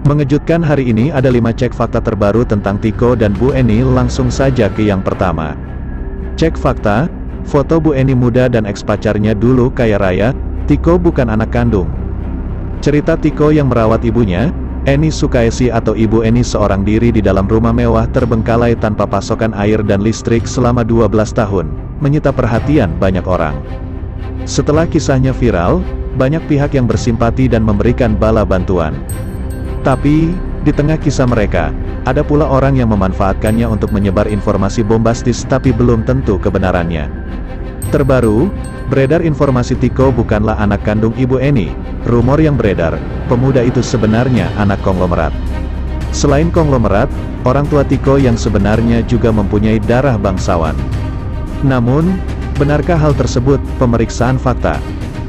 Mengejutkan hari ini ada 5 cek fakta terbaru tentang Tiko dan Bu Eni. Langsung saja ke yang pertama. Cek fakta, foto Bu Eni muda dan ex-pacarnya dulu kaya raya, Tiko bukan anak kandung. Cerita Tiko yang merawat ibunya, Eni Sukaesi atau Ibu Eni seorang diri di dalam rumah mewah terbengkalai tanpa pasokan air dan listrik selama 12 tahun, menyita perhatian banyak orang. Setelah kisahnya viral, banyak pihak yang bersimpati dan memberikan bala bantuan. Tapi, di tengah kisah mereka, ada pula orang yang memanfaatkannya untuk menyebar informasi bombastis tapi belum tentu kebenarannya. Terbaru, beredar informasi Tiko bukanlah anak kandung Ibu Eni. Rumor yang beredar, pemuda itu sebenarnya anak konglomerat. Selain konglomerat, orang tua Tiko yang sebenarnya juga mempunyai darah bangsawan. Namun, benarkah hal tersebut? Pemeriksaan fakta.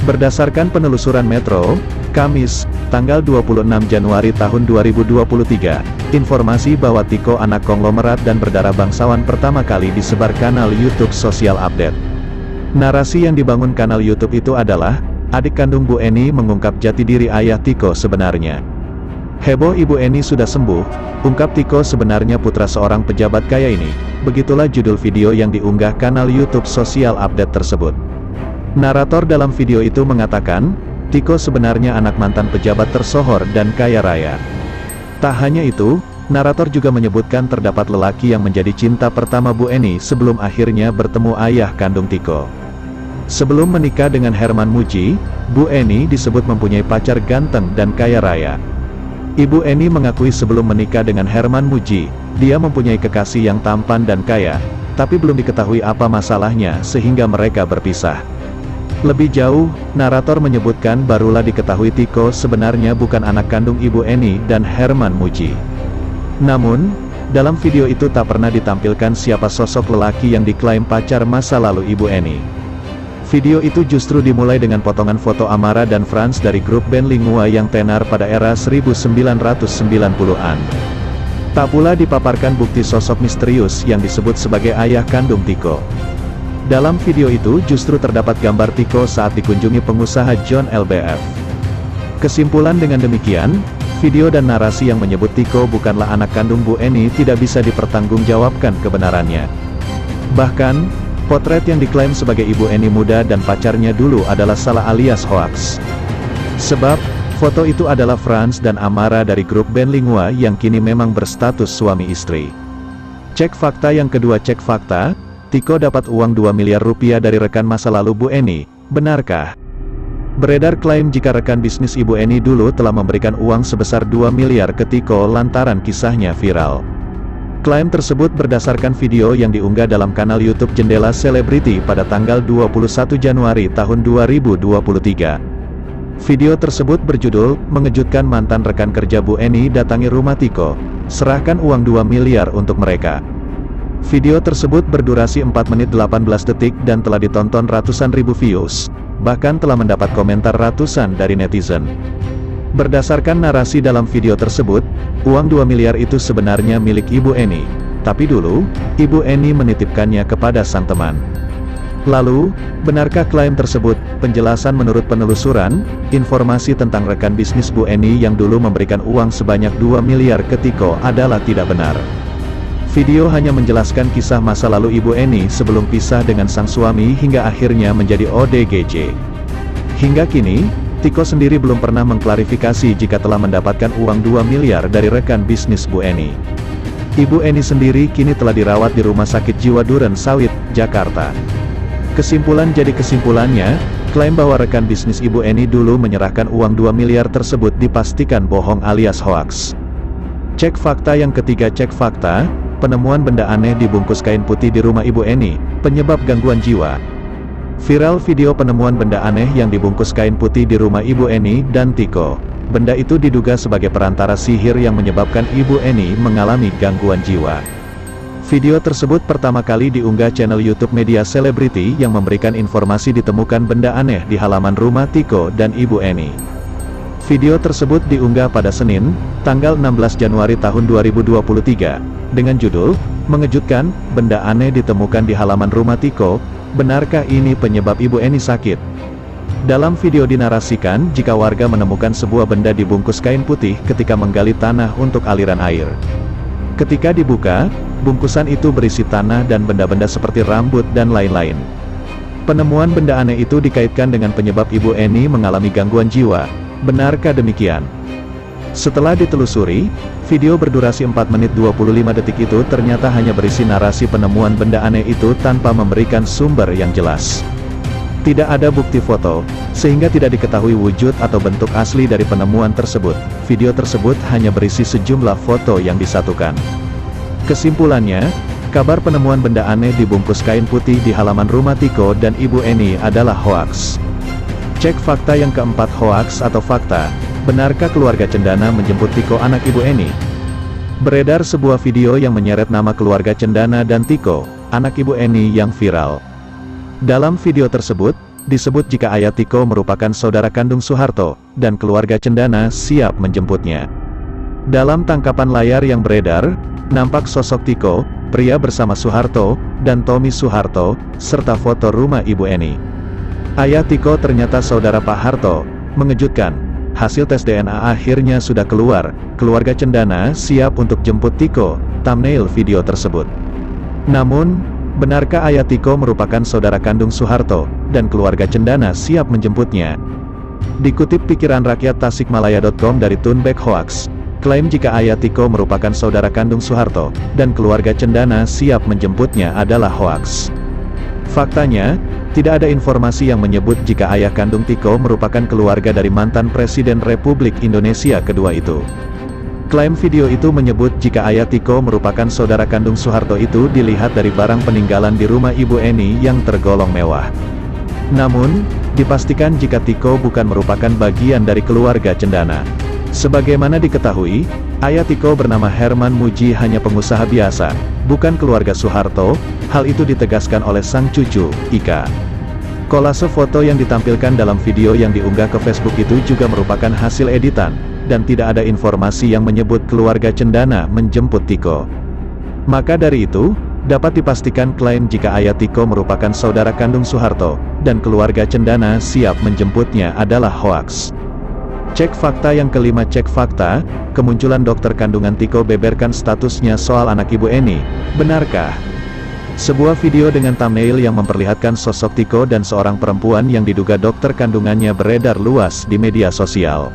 Berdasarkan penelusuran Metro, Kamis, tanggal 26 Januari tahun 2023, informasi bahwa Tiko anak konglomerat dan berdarah bangsawan pertama kali disebar kanal YouTube Sosial Update. Narasi yang dibangun kanal YouTube itu adalah, adik kandung Bu Eni mengungkap jati diri ayah Tiko sebenarnya. Heboh Ibu Eni sudah sembuh, ungkap Tiko sebenarnya putra seorang pejabat kaya ini. Begitulah judul video yang diunggah kanal YouTube Sosial Update tersebut. Narator dalam video itu mengatakan, Tiko sebenarnya anak mantan pejabat tersohor dan kaya raya. Tak hanya itu, narator juga menyebutkan terdapat lelaki yang menjadi cinta pertama Bu Eni sebelum akhirnya bertemu ayah kandung Tiko. Sebelum menikah dengan Herman Muji, Bu Eni disebut mempunyai pacar ganteng dan kaya raya. Ibu Eni mengakui sebelum menikah dengan Herman Muji, dia mempunyai kekasih yang tampan dan kaya, tapi belum diketahui apa masalahnya sehingga mereka berpisah. Lebih jauh, narator menyebutkan barulah diketahui Tiko sebenarnya bukan anak kandung Ibu Eni dan Herman Muji. Namun, dalam video itu tak pernah ditampilkan siapa sosok lelaki yang diklaim pacar masa lalu Ibu Eni. Video itu justru dimulai dengan potongan foto Amara dan Franz dari grup band Lingua yang tenar pada era 1990-an. Tak pula dipaparkan bukti sosok misterius yang disebut sebagai ayah kandung Tiko. Dalam video itu justru terdapat gambar Tiko saat dikunjungi pengusaha John LBF. Kesimpulan dengan demikian, video dan narasi yang menyebut Tiko bukanlah anak kandung Bu Eni tidak bisa dipertanggungjawabkan kebenarannya. Bahkan, potret yang diklaim sebagai Ibu Eni muda dan pacarnya dulu adalah salah alias hoaks. Sebab, foto itu adalah Franz dan Amara dari grup band Lingua yang kini memang berstatus suami istri. Cek fakta yang kedua. Cek fakta, Tiko dapat uang 2 miliar rupiah dari rekan masa lalu Bu Eni, benarkah? Beredar klaim jika rekan bisnis Ibu Eni dulu telah memberikan uang sebesar 2 miliar ke Tiko lantaran kisahnya viral. Klaim tersebut berdasarkan video yang diunggah dalam kanal YouTube Jendela Selebriti pada tanggal 21 Januari tahun 2023. Video tersebut berjudul, mengejutkan mantan rekan kerja Bu Eni datangi rumah Tiko, serahkan uang 2 miliar untuk mereka. Video tersebut berdurasi 4 menit 18 detik dan telah ditonton ratusan ribu views, bahkan telah mendapat komentar ratusan dari netizen. Berdasarkan narasi dalam video tersebut, uang 2 miliar itu sebenarnya milik Ibu Eni, tapi dulu, Ibu Eni menitipkannya kepada sang teman. Lalu, benarkah klaim tersebut? Penjelasan menurut penelusuran, informasi tentang rekan bisnis Bu Eni yang dulu memberikan uang sebanyak 2 miliar ke Tiko adalah tidak benar. Video hanya menjelaskan kisah masa lalu Ibu Eni sebelum pisah dengan sang suami hingga akhirnya menjadi ODGJ. Hingga kini, Tiko sendiri belum pernah mengklarifikasi jika telah mendapatkan uang 2 miliar dari rekan bisnis Bu Eni. Ibu Eni sendiri kini telah dirawat di Rumah Sakit Jiwa Duren Sawit, Jakarta. Kesimpulannya, klaim bahwa rekan bisnis Ibu Eni dulu menyerahkan uang 2 miliar tersebut dipastikan bohong alias hoaks. Cek fakta yang ketiga. Cek fakta, penemuan benda aneh dibungkus kain putih di rumah Ibu Eni, penyebab gangguan jiwa. Viral video penemuan benda aneh yang dibungkus kain putih di rumah Ibu Eni dan Tiko. Benda itu diduga sebagai perantara sihir yang menyebabkan Ibu Eni mengalami gangguan jiwa. Video tersebut pertama kali diunggah channel YouTube Media Selebriti yang memberikan informasi ditemukan benda aneh di halaman rumah Tiko dan Ibu Eni. Video tersebut diunggah pada Senin, tanggal 16 Januari tahun 2023, dengan judul, mengejutkan, benda aneh ditemukan di halaman rumah Tiko, benarkah ini penyebab Ibu Eni sakit? Dalam video dinarasikan jika warga menemukan sebuah benda dibungkus kain putih ketika menggali tanah untuk aliran air. Ketika dibuka, bungkusan itu berisi tanah dan benda-benda seperti rambut dan lain-lain. Penemuan benda aneh itu dikaitkan dengan penyebab Ibu Eni mengalami gangguan jiwa. Benarkah demikian? Setelah ditelusuri, video berdurasi 4 menit 25 detik itu ternyata hanya berisi narasi penemuan benda aneh itu tanpa memberikan sumber yang jelas. Tidak ada bukti foto, sehingga tidak diketahui wujud atau bentuk asli dari penemuan tersebut. Video tersebut hanya berisi sejumlah foto yang disatukan. Kesimpulannya, kabar penemuan benda aneh dibungkus kain putih di halaman rumah Tiko dan Ibu Eni adalah hoaks. Cek fakta yang keempat, hoaks atau fakta. Benarkah keluarga Cendana menjemput Tiko anak Ibu Eni? Beredar sebuah video yang menyeret nama keluarga Cendana dan Tiko, anak Ibu Eni yang viral. Dalam video tersebut, disebut jika ayah Tiko merupakan saudara kandung Soeharto, dan keluarga Cendana siap menjemputnya. Dalam tangkapan layar yang beredar, nampak sosok Tiko, pria bersama Soeharto, dan Tommy Soeharto, serta foto rumah Ibu Eni. Ayah Tiko ternyata saudara Pak Harto. Mengejutkan, hasil tes DNA akhirnya sudah keluar, keluarga Cendana siap untuk jemput Tiko, thumbnail video tersebut. Namun, benarkah ayah Tiko merupakan saudara kandung Soeharto, dan keluarga Cendana siap menjemputnya? Dikutip pikiran rakyat Tasikmalaya.com dari Tunback Hoax, klaim jika ayah Tiko merupakan saudara kandung Soeharto, dan keluarga Cendana siap menjemputnya adalah hoaks. Faktanya, tidak ada informasi yang menyebut jika ayah kandung Tiko merupakan keluarga dari mantan Presiden Republik Indonesia kedua itu. Klaim video itu menyebut jika ayah Tiko merupakan saudara kandung Soeharto itu dilihat dari barang peninggalan di rumah Ibu Eni yang tergolong mewah. Namun, dipastikan jika Tiko bukan merupakan bagian dari keluarga Cendana. Sebagaimana diketahui, ayah Tiko bernama Herman Muji hanya pengusaha biasa, bukan keluarga Soeharto. Hal itu ditegaskan oleh sang cucu, Ika. Kolase foto yang ditampilkan dalam video yang diunggah ke Facebook itu juga merupakan hasil editan, dan tidak ada informasi yang menyebut keluarga Cendana menjemput Tiko. Maka dari itu, dapat dipastikan klaim jika ayah Tiko merupakan saudara kandung Soeharto, dan keluarga Cendana siap menjemputnya adalah hoaks. Cek fakta yang kelima, cek fakta, kemunculan dokter kandungan Tiko beberkan statusnya soal anak Ibu Eni. Benarkah? Sebuah video dengan thumbnail yang memperlihatkan sosok Tiko dan seorang perempuan yang diduga dokter kandungannya beredar luas di media sosial.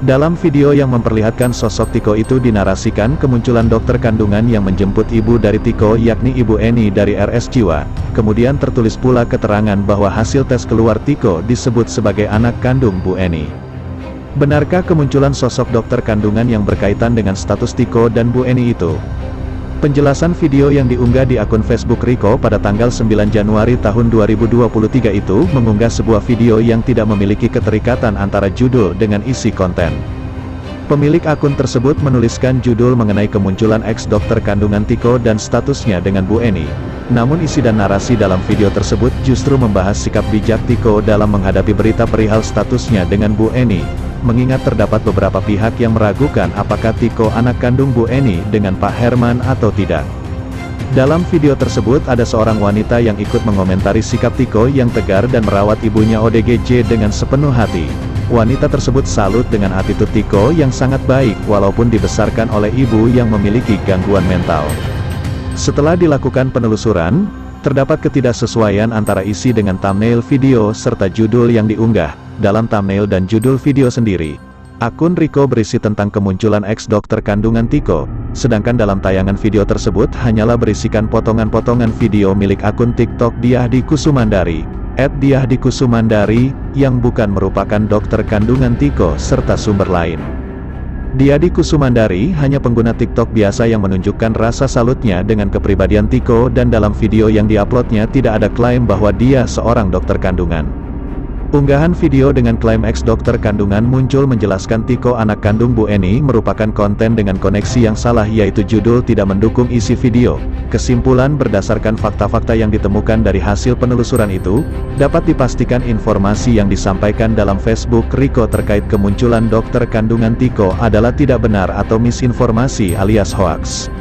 Dalam video yang memperlihatkan sosok Tiko itu dinarasikan kemunculan dokter kandungan yang menjemput ibu dari Tiko yakni Ibu Eni dari RS Jiwa. Kemudian tertulis pula keterangan bahwa hasil tes keluar Tiko disebut sebagai anak kandung Bu Eni. Benarkah kemunculan sosok dokter kandungan yang berkaitan dengan status Tiko dan Bu Eni itu? Penjelasan video yang diunggah di akun Facebook Riko pada tanggal 9 Januari tahun 2023 itu mengunggah sebuah video yang tidak memiliki keterikatan antara judul dengan isi konten. Pemilik akun tersebut menuliskan judul mengenai kemunculan ex-dokter kandungan Tiko dan statusnya dengan Bu Eni. Namun isi dan narasi dalam video tersebut justru membahas sikap bijak Tiko dalam menghadapi berita perihal statusnya dengan Bu Eni. Mengingat terdapat beberapa pihak yang meragukan apakah Tiko anak kandung Bu Eni dengan Pak Herman atau tidak. Dalam video tersebut ada seorang wanita yang ikut mengomentari sikap Tiko yang tegar dan merawat ibunya ODGJ dengan sepenuh hati. Wanita tersebut salut dengan attitude Tiko yang sangat baik walaupun dibesarkan oleh ibu yang memiliki gangguan mental. Setelah dilakukan penelusuran, terdapat ketidaksesuaian antara isi dengan thumbnail video serta judul yang diunggah. Dalam thumbnail dan judul video sendiri, akun Riko berisi tentang kemunculan ex-dokter kandungan Tiko, sedangkan dalam tayangan video tersebut hanyalah berisikan potongan-potongan video milik akun TikTok Diahdi Kusumandari, @diahdikusumandari, yang bukan merupakan dokter kandungan Tiko serta sumber lain. Diahdi Kusumandari hanya pengguna TikTok biasa yang menunjukkan rasa salutnya dengan kepribadian Tiko dan dalam video yang diuploadnya tidak ada klaim bahwa dia seorang dokter kandungan. Unggahan video dengan klaim ex-dokter kandungan muncul menjelaskan Tiko anak kandung Bu Eni merupakan konten dengan koneksi yang salah yaitu judul tidak mendukung isi video. Kesimpulan berdasarkan fakta-fakta yang ditemukan dari hasil penelusuran itu, dapat dipastikan informasi yang disampaikan dalam Facebook Riko terkait kemunculan dokter kandungan Tiko adalah tidak benar atau misinformasi alias hoaks.